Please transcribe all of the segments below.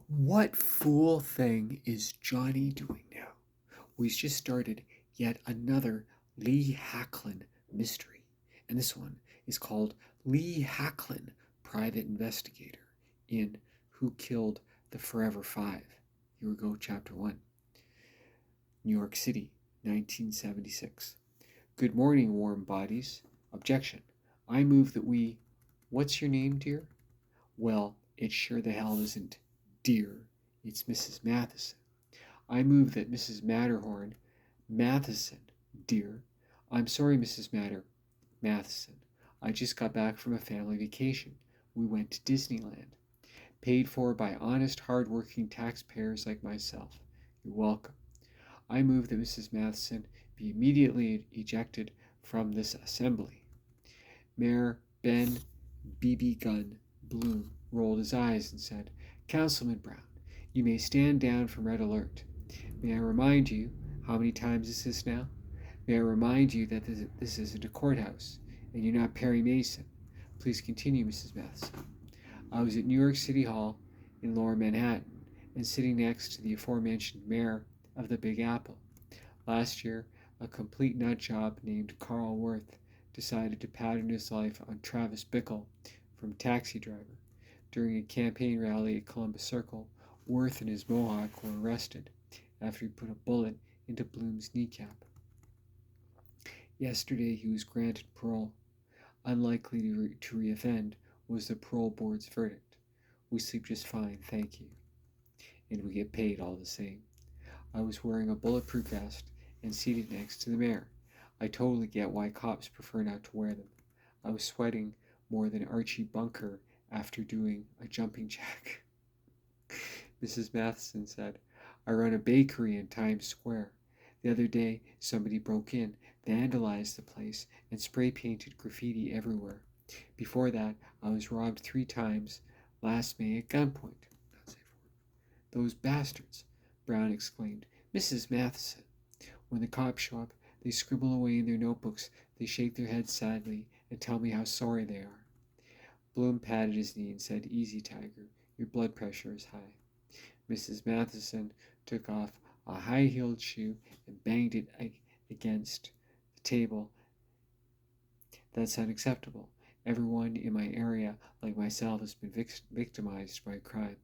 What fool thing is Johnny doing now? Well, he's just started yet another Lee Hacklin mystery. And this one is called Lee Hacklin, Private Investigator, in Who Killed the Forever Five. Here we go, Chapter 1. New York City, 1976. Good morning, warm bodies. Objection. I move that we... What's your name, dear? Well, it sure the hell isn't dear. It's Mrs. Matheson. I move that Mrs. Matterhorn... Matheson, dear. I'm sorry, Mrs. Matheson. I just got back from a family vacation. We went to Disneyland. Paid for by honest, hard-working taxpayers like myself. You're welcome. I move that Mrs. Matheson be immediately ejected from this assembly. Mayor Ben BB Gun Bloom rolled his eyes and said, Councilman Brown, you may stand down from red alert. May I remind you, how many times is this now? May I remind you that this isn't a courthouse, and you're not Perry Mason. Please continue, Mrs. Matheson. I was at New York City Hall in Lower Manhattan, and sitting next to the aforementioned mayor of the Big Apple. Last year, a complete nutjob named Carl Worth decided to pattern his life on Travis Bickle from Taxi Driver. During a campaign rally at Columbus Circle, Worth and his mohawk were arrested after he put a bullet into Bloom's kneecap. Yesterday he was granted parole. Unlikely to reoffend was the parole board's verdict. We sleep just fine, thank you. And we get paid all the same. I was wearing a bulletproof vest and seated next to the mayor. I totally get why cops prefer not to wear them. I was sweating more than Archie Bunker after doing a jumping jack. Mrs. Matheson said, I run a bakery in Times Square. The other day, somebody broke in, vandalized the place, and spray-painted graffiti everywhere. Before that, I was robbed 3 times last May at gunpoint. Not safe word. Those bastards, Brown exclaimed. Mrs. Matheson. When the cops show up, they scribble away in their notebooks, they shake their heads sadly, and tell me how sorry they are. Bloom patted his knee and said, Easy, Tiger. Your blood pressure is high. Mrs. Matheson took off a high-heeled shoe and banged it against the table. That's unacceptable. Everyone in my area, like myself, has been victimized by crime.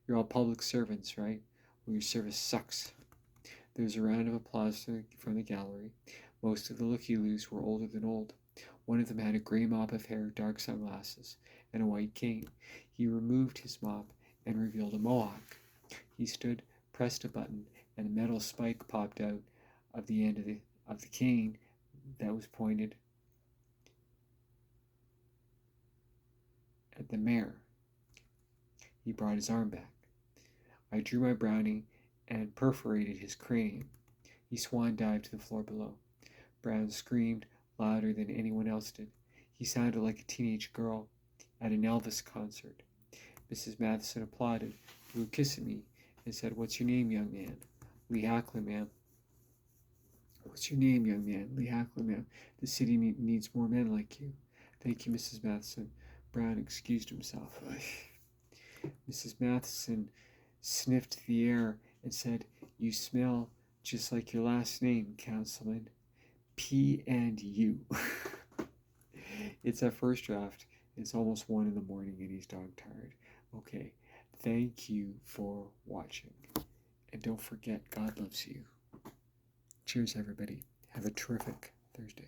You're all public servants, right? Well, your service sucks. There was a round of applause from the gallery. Most of the looky-loos were older than old. One of them had a gray mop of hair, dark sunglasses, and a white cane. He removed his mop and revealed a mohawk. He stood, pressed a button, and a metal spike popped out of the end of the cane that was pointed at the mayor. He brought his arm back. I drew my Browning and perforated his cranium. He swan dived to the floor below. Brown screamed louder than anyone else did. He sounded like a teenage girl at an Elvis concert. Mrs. Matheson applauded, blew a kiss at me, and said, What's your name, young man? Lee Hacklin, ma'am. What's your name, young man? Lee Hacklin, ma'am. The city needs more men like you. Thank you, Mrs. Matheson. Brown excused himself. Mrs. Matheson sniffed the air and said, You smell just like your last name, Councilman. P&U. It's a first draft. It's almost 1 in the morning and he's dog tired. Okay, thank you for watching. And don't forget, God loves you. Cheers, everybody. Have a terrific Thursday.